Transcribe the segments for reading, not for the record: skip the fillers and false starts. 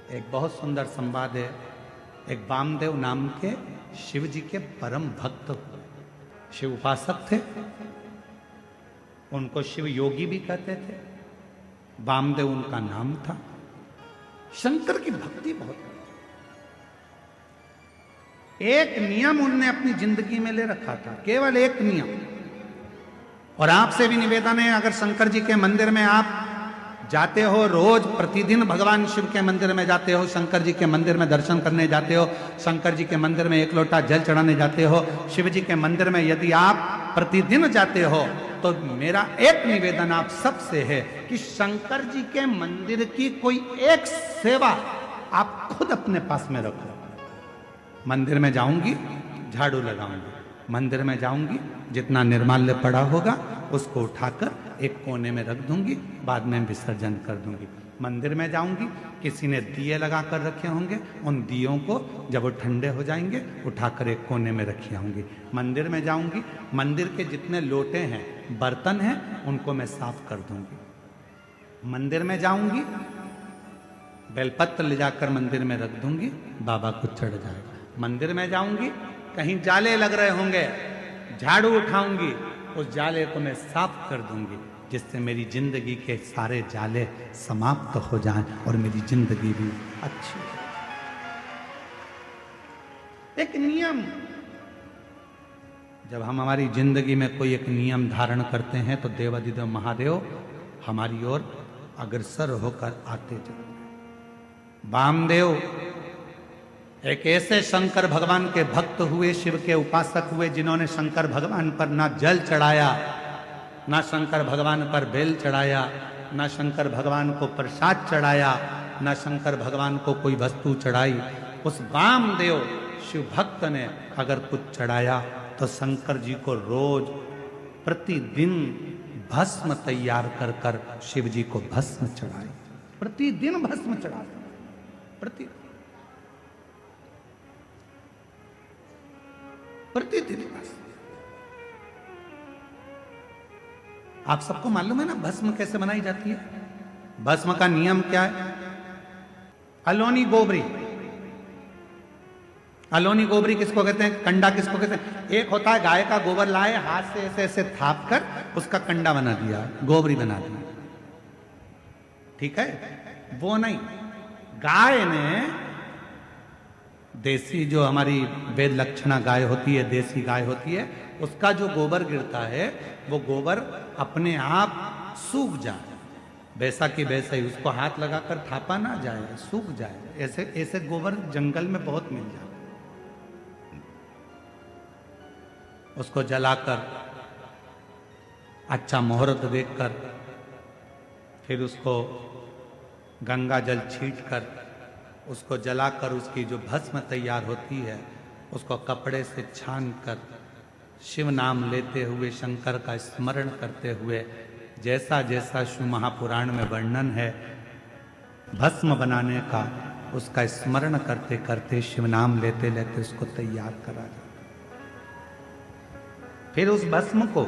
एक बहुत सुंदर संवाद है। एक वामदेव नाम के शिव जी के परम भक्त हुए, शिव उपासक थे, उनको शिव योगी भी कहते थे, वामदेव उनका नाम था। शंकर की भक्ति बहुत करते। एक नियम उनने अपनी जिंदगी में ले रखा था, केवल एक नियम। और आपसे भी निवेदन है, अगर शंकर जी के मंदिर में आप जाते हो, रोज प्रतिदिन भगवान शिव के मंदिर में जाते हो, शंकर जी के मंदिर में दर्शन करने जाते हो, शंकर जी के मंदिर में एक लोटा जल चढ़ाने जाते हो, शिव जी के मंदिर में यदि आप प्रतिदिन जाते हो, तो मेरा एक निवेदन आप सबसे है कि शंकर जी के मंदिर की कोई एक सेवा आप खुद अपने पास में रखो। मंदिर में जाऊंगी, झाड़ू लगाऊंगी, मंदिर में जाऊंगी, जितना निर्माल्य पड़ा होगा उसको उठाकर एक कोने में रख दूंगी, बाद में विसर्जन कर दूंगी। मंदिर में जाऊंगी, किसी ने दिए लगा कर रखे होंगे, उन दियों को जब वो ठंडे हो जाएंगे उठाकर एक कोने में रखी आऊंगी। मंदिर में जाऊंगी, मंदिर के जितने लोटे हैं, बर्तन हैं, उनको मैं साफ कर दूंगी। मंदिर में जाऊंगी, बेलपत्र ले जाकर मंदिर में रख दूंगी, बाबा को चढ़ जाएगा। मंदिर में जाऊंगी, कहीं जाले लग रहे होंगे, झाड़ू उठाऊंगी, उस जाले को मैं साफ कर दूंगी, जिससे मेरी जिंदगी के सारे जाले समाप्त हो जाएं और मेरी जिंदगी भी अच्छी हो। एक नियम, जब हम हमारी जिंदगी में कोई एक नियम धारण करते हैं तो देवाधिदेव महादेव हमारी ओर अग्रसर होकर आते जाते हैं। वामदेव एक ऐसे शंकर भगवान के भक्त हुए, शिव के उपासक हुए, जिन्होंने शंकर भगवान पर ना जल चढ़ाया, ना शंकर भगवान पर बेल चढ़ाया, ना शंकर भगवान को प्रसाद चढ़ाया, ना शंकर भगवान को कोई वस्तु चढ़ाई। उस वामदेव शिव भक्त ने अगर कुछ चढ़ाया तो शंकर जी को रोज प्रतिदिन भस्म तैयार कर कर शिव जी को भस्म चढ़ाई। प्रतिदिन भस्म चढ़ाते, प्रतिदिन प्रतिदिन। आप सबको मालूम है ना भस्म कैसे बनाई जाती है? भस्म का नियम क्या है? अलोनी गोबरी। अलोनी गोबरी किसको कहते हैं? कंडा किसको कहते हैं? एक होता है गाय का गोबर लाए, हाथ से ऐसे ऐसे थाप कर उसका कंडा बना दिया, गोबरी बना दी, ठीक है? वो नहीं, गाय ने देसी जो हमारी वेद लक्षणा गाय होती है, देसी गाय होती है, उसका जो गोबर गिरता है वो गोबर अपने आप सूख जाए, वैसा कि वैसा ही, उसको हाथ लगाकर थापा ना जाए, सूख जाए। ऐसे ऐसे गोबर जंगल में बहुत मिल जाए। उसको जलाकर अच्छा मुहूर्त देखकर फिर उसको गंगा जल छीट कर उसको जलाकर उसकी जो भस्म तैयार होती है उसको कपड़े से छान कर शिव नाम लेते हुए, शंकर का स्मरण करते हुए, जैसा जैसा शिव महापुराण में वर्णन है भस्म बनाने का, उसका स्मरण करते करते शिव नाम लेते लेते उसको तैयार करा जाता। फिर उस भस्म को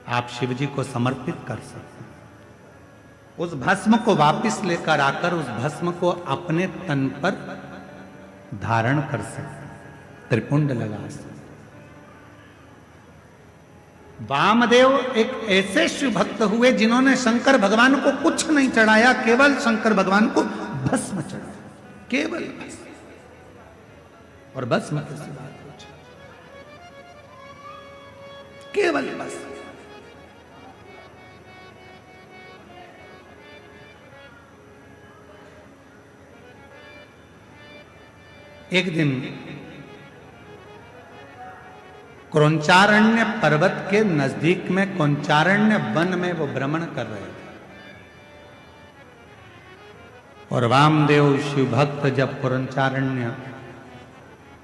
आप शिव जी को समर्पित कर सकते हैं। उस भस्म को वापस लेकर आकर उस भस्म को अपने तन पर धारण कर सकते, त्रिपुंड लगा सकते। वामदेव एक ऐसे शिव भक्त हुए जिन्होंने शंकर भगवान को कुछ नहीं चढ़ाया, केवल शंकर भगवान को भस्म चढ़ाया, केवल भस्म। और भस्म कैसी बात हो, केवल भस्म। एक दिन क्रौंचारण्य पर्वत के नजदीक में क्रौंचारण्य वन में वो भ्रमण कर रहे थे। और वामदेव शिव भक्त जब क्रौंचारण्य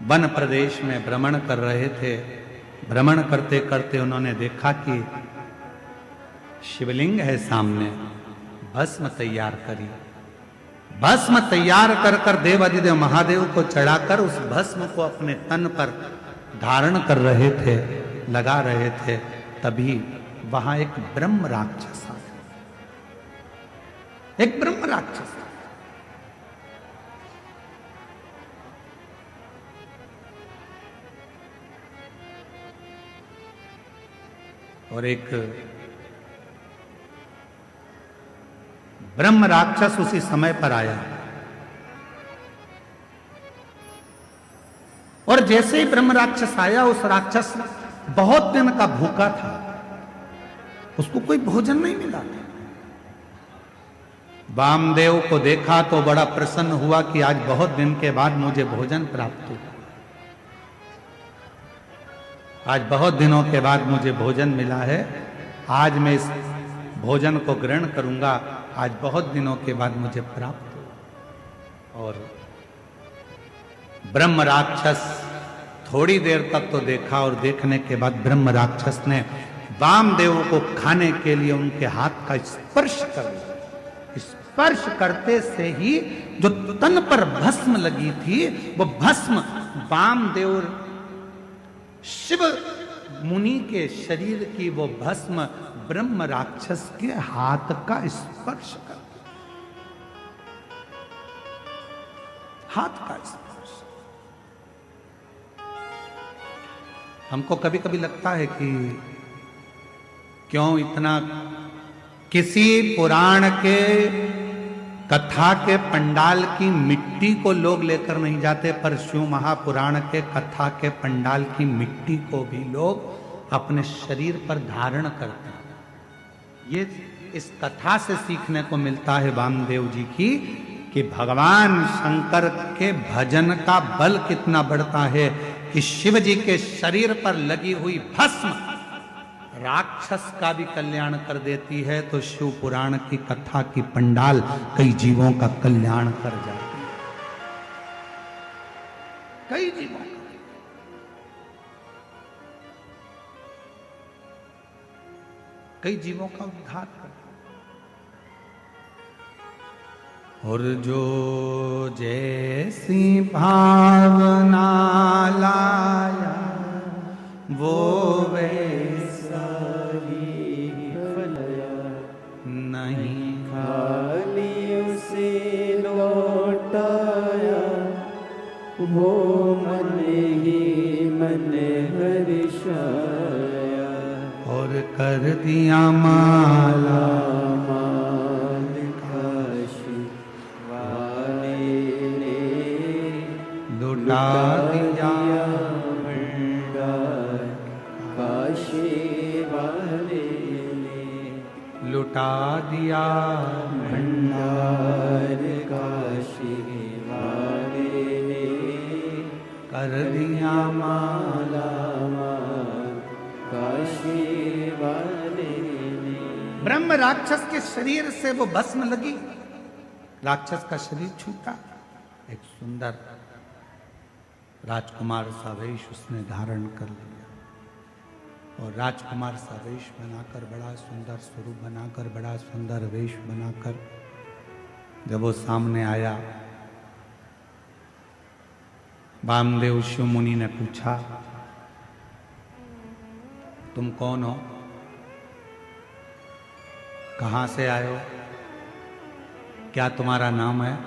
वन प्रदेश में भ्रमण कर रहे थे, भ्रमण करते करते उन्होंने देखा कि शिवलिंग है सामने, भस्म तैयार करी। भस्म तैयार कर कर देवाधिदेव महादेव को चढ़ाकर उस भस्म को अपने तन पर धारण कर रहे थे, लगा रहे थे। तभी वहां एक ब्रह्म राक्षस आ गया, एक ब्रह्म राक्षस। और एक ब्रह्म राक्षस उसी समय पर आया। और जैसे ही ब्रह्म राक्षस आया, उस राक्षस बहुत दिन का भूखा था, उसको कोई भोजन नहीं मिला था। वामदेव को देखा तो बड़ा प्रसन्न हुआ कि आज बहुत दिन के बाद मुझे भोजन प्राप्त हुआ, आज बहुत दिनों के बाद मुझे भोजन मिला है, आज मैं इस भोजन को ग्रहण करूंगा, आज बहुत दिनों के बाद मुझे प्राप्त हुआ। और ब्रह्म राक्षस थोड़ी देर तक तो देखा, और देखने के बाद ब्रह्म राक्षस ने वामदेव को खाने के लिए उनके हाथ का स्पर्श कर लिया। स्पर्श करते से ही जो तन पर भस्म लगी थी, वो भस्म वामदेव शिव मुनि के शरीर की वो भस्म ब्रह्म राक्षस के हाथ का स्पर्श कर, हाथ का स्पर्श। हमको कभी कभी लगता है कि क्यों इतना, किसी पुराण के कथा के पंडाल की मिट्टी को लोग लेकर नहीं जाते, पर शिव महापुराण के कथा के पंडाल की मिट्टी को भी लोग अपने शरीर पर धारण करते हैं। ये इस कथा से सीखने को मिलता है वामदेव जी की, कि भगवान शंकर के भजन का बल कितना बढ़ता है, कि शिव जी के शरीर पर लगी हुई भस्म राक्षस का भी कल्याण कर देती है, तो शिव पुराण की कथा की पंडाल कई जीवों का कल्याण कर जाती है, कई जीवों का। कई जीवों का उद्धार कर। और जो जैसी भावना लाया, वो वैसा ही फलया, नहीं खाली उसे लौटाया, वो मन ही मन हर्षाया। और कर दिया माला लुटा दिया भंडार काशी वाले ने, लुटा दिया भंडार काशी वाले ने, कर दिया माला काशी वाले ने। ब्रह्म राक्षस के शरीर से वो भस्म लगी, राक्षस का शरीर छूटा, एक सुंदर राजकुमार सा वेश उसने धारण कर लिया, और राजकुमार सा वेश बनाकर, बड़ा सुंदर स्वरूप बनाकर, बड़ा सुंदर वेश बनाकर जब वो सामने आया, वामदेव शिव मुनि ने पूछा, तुम कौन हो, कहां से आए हो, क्या तुम्हारा नाम है?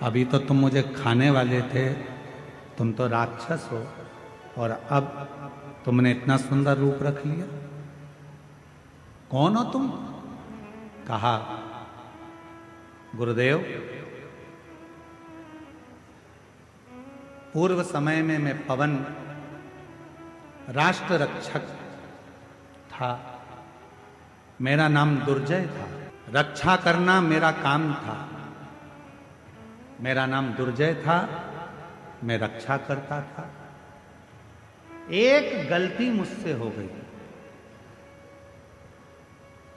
अभी तो तुम मुझे खाने वाले थे, तुम तो राक्षस हो, और अब तुमने इतना सुंदर रूप रख लिया, कौन हो तुम? कहा, गुरुदेव, पूर्व समय में मैं पवन राष्ट्र रक्षक था, मेरा नाम दुर्जय था, रक्षा करना मेरा काम था, मेरा नाम दुर्जय था, मैं रक्षा करता था। एक गलती मुझसे हो गई,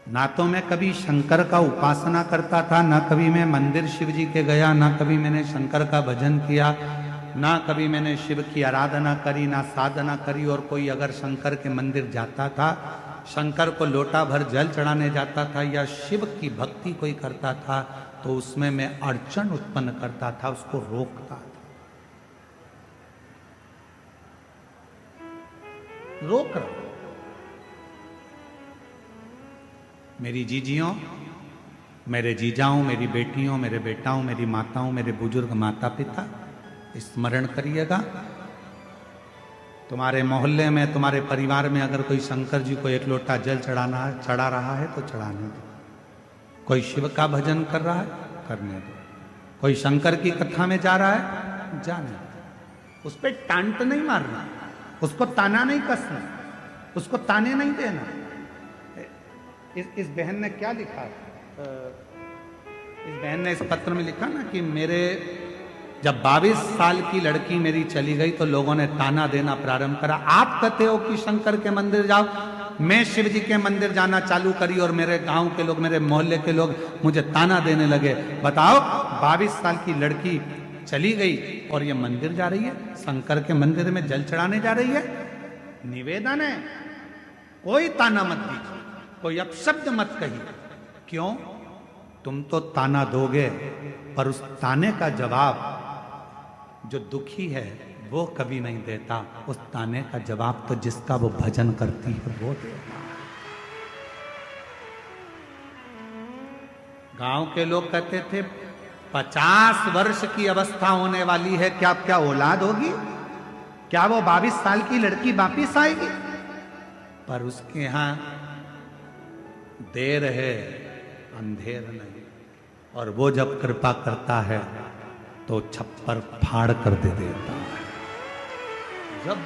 ना तो मैं कभी शंकर का उपासना करता था, ना कभी मैं मंदिर शिव जी के गया, ना कभी मैंने शंकर का भजन किया, ना कभी मैंने शिव की आराधना करी, ना साधना करी। और कोई अगर शंकर के मंदिर जाता था, शंकर को लोटा भर जल चढ़ाने जाता था, या शिव की भक्ति कोई करता था, तो उसमें मैं अड़चन उत्पन्न करता था, उसको रोकता था, रोक रहा। मेरी जीजियों, मेरे जीजाओं, मेरी बेटियों, मेरे बेटाओं, मेरी माताओं, मेरे बुजुर्ग माता पिता, स्मरण करिएगा, तुम्हारे मोहल्ले में, तुम्हारे परिवार में अगर कोई शंकर जी को एक लोटा जल चढ़ा रहा है तो चढ़ाने दो। कोई शिव का भजन कर रहा है, करने दो। कोई शंकर की कथा में जा रहा है, जाने दो। उस पर टांट नहीं मारना, उसको ताना नहीं कसना, उसको ताने नहीं देना। इस बहन ने क्या लिखा, इस बहन ने इस पत्र में लिखा ना कि मेरे जब 22 साल की लड़की मेरी चली गई तो लोगों ने ताना देना प्रारंभ करा। आप कहते हो कि शंकर के मंदिर जाओ, मैं शिव जी के मंदिर जाना चालू करी और मेरे गांव के लोग, मेरे मोहल्ले के लोग मुझे ताना देने लगे। बताओ, 22 साल की लड़की चली गई और ये मंदिर जा रही है, शंकर के मंदिर में जल चढ़ाने जा रही है। निवेदन है, कोई ताना मत दीजिए, कोई अपशब्द मत कहिए। क्यों? तुम तो ताना दोगे, पर उस ताने का जवाब जो दुखी है वो कभी नहीं देता। उस ताने का जवाब तो जिसका वो भजन करती है वो देता। गांव के लोग कहते थे 50 वर्ष की अवस्था होने वाली है, क्या औलाद होगी? क्या वो 22 साल की लड़की वापिस आएगी? पर उसके यहां देर है, अंधेर नहीं। और वो जब कृपा करता है तो छप्पर फाड़ कर दे देता है। जब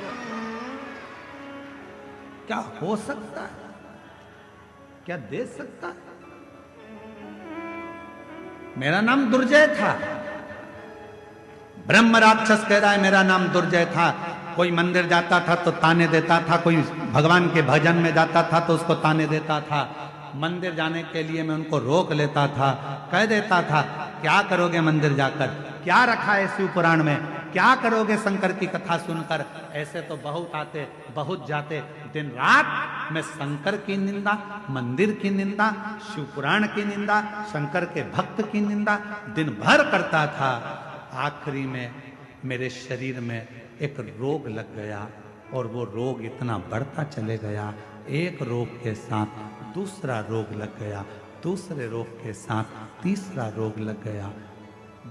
क्या हो सकता है, क्या दे सकता है? मेरा नाम दुर्जय था, ब्रह्म राक्षस कह रहा है मेरा नाम दुर्जय था। कोई मंदिर जाता था तो ताने देता था, कोई भगवान के भजन में जाता था तो उसको ताने देता था। मंदिर जाने के लिए मैं उनको रोक लेता था, कह देता था क्या करोगे मंदिर जाकर, क्या रखा है शिव पुराण में, क्या करोगे शंकर की कथा सुनकर। ऐसे तो बहुत आते बहुत जाते, दिन रात मैं शंकर की निंदा, मंदिर की निंदा, शिव पुराण की निंदा, शंकर के भक्त की निंदा दिन भर करता था। आखिरी में मेरे शरीर में एक रोग लग गया और वो रोग इतना बढ़ता चले गया। एक रोग के साथ दूसरा रोग लग गया, दूसरे रोग के साथ तीसरा रोग लग गया।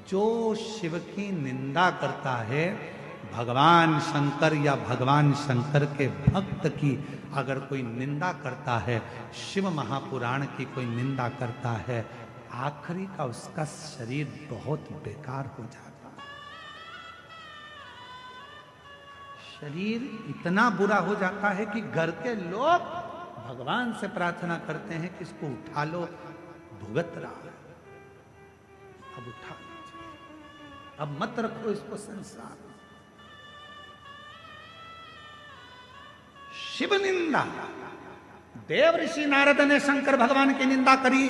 जो शिव की निंदा करता है, भगवान शंकर या भगवान शंकर के भक्त की अगर कोई निंदा करता है, शिव महापुराण की कोई निंदा करता है, आखिरी का उसका शरीर बहुत बेकार हो जाता है। शरीर इतना बुरा हो जाता है कि घर के लोग भगवान से प्रार्थना करते हैं कि इसको उठा लो, भुगत रहा है, अब उठा लीजिए, अब मत रखो इसको संसार। शिव निंदा, देव ऋषि नारद ने शंकर भगवान की निंदा करी,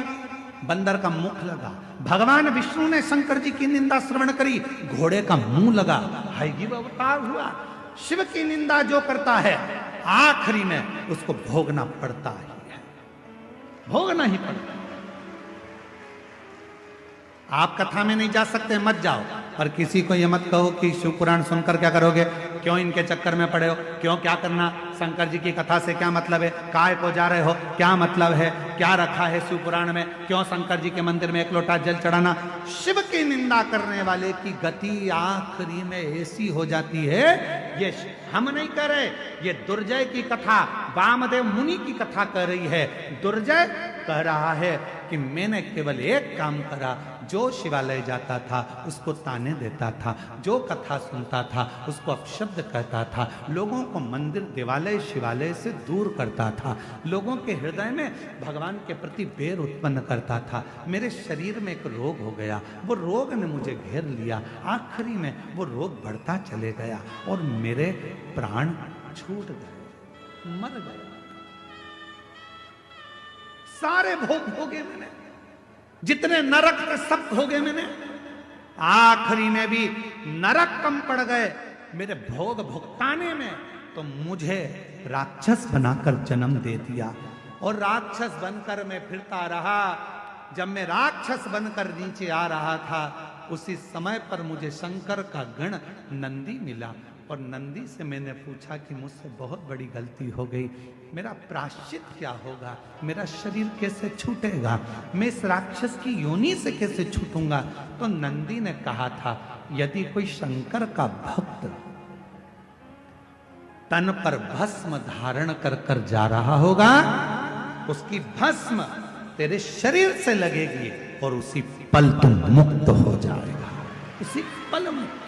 बंदर का मुख लगा। भगवान विष्णु ने शंकर जी की निंदा श्रवण करी, घोड़े का मुंह लगा, हयग्रीव अवतार हुआ। शिव की निंदा जो करता है आखिरी में उसको भोगना पड़ता ही है, भोगना ही पड़ता है। आप कथा में नहीं जा सकते, मत जाओ, पर किसी को ये मत कहो कि शिव पुराण सुनकर क्या करोगे, क्यों इनके चक्कर में पड़े हो, क्यों क्या करना, शंकर जी की कथा से क्या मतलब है, काय को जा रहे हो, क्या मतलब है, क्या रखा है शिव पुराण में, क्यों शंकर जी के मंदिर में एक लोटा जल चढ़ाना। शिव की निंदा करने वाले की गति आखिरी में ऐसी हो जाती है, ये हम नहीं कह रहे, ये दुर्जय की कथा वामदेव मुनि की कथा कह रही है। दुर्जय कह रहा है कि मैंने केवल एक काम करा, जो शिवालय जाता था उसको ताने देता था, जो कथा सुनता था उसको अपशब्द कहता था, लोगों को मंदिर देवालय शिवालय से दूर करता था, लोगों के हृदय में भगवान के प्रति बैर उत्पन्न करता था। मेरे शरीर में एक रोग हो गया, वो रोग ने मुझे घेर लिया, आखिरी में वो रोग बढ़ता चले गया और मेरे प्राण छूट गए, मर गए। सारे भोग भोगे मैंने, जितने नरक के सब भोगे मैंने, आखिरी में भी नरक कम पड़ गए मेरे भोग भुगताने में। तो मुझे राक्षस बनाकर जन्म दे दिया और राक्षस बनकर मैं फिरता रहा। जब मैं राक्षस बनकर नीचे आ रहा था, उसी समय पर मुझे शंकर का गण नंदी मिला और नंदी से मैंने पूछा कि मुझसे बहुत बड़ी गलती हो गई, मेरा प्रायश्चित क्या होगा, मेरा शरीर कैसे छूटेगा, मैं इस राक्षस की योनि से कैसे छूटूंगा। तो नंदी ने कहा था, यदि कोई शंकर का भक्त तन पर भस्म धारण कर कर जा रहा होगा, उसकी भस्म तेरे शरीर से लगेगी और उसी पल तुम मुक्त हो जाएगा, उसी पल मुक्त।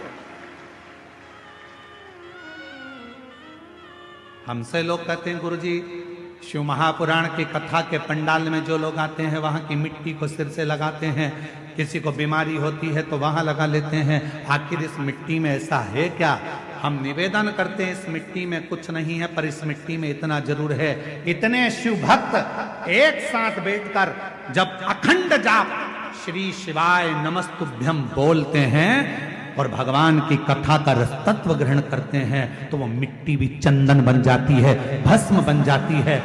हमसे लोग कहते हैं गुरुजी शिव महापुराण की कथा के पंडाल में जो लोग आते हैं वहां की मिट्टी को सिर से लगाते हैं, किसी को बीमारी होती है तो वहां लगा लेते हैं, आखिर इस मिट्टी में ऐसा है क्या? हम निवेदन करते हैं इस मिट्टी में कुछ नहीं है, पर इस मिट्टी में इतना जरूर है। इतने शिव भक्त एक साथ बैठकर जब अखंड जाप श्री शिवाय नमस्तुभ्यम बोलते हैं और भगवान की कथा का रस तत्व ग्रहण करते हैं तो वो मिट्टी भी चंदन बन जाती है, भस्म बन जाती है,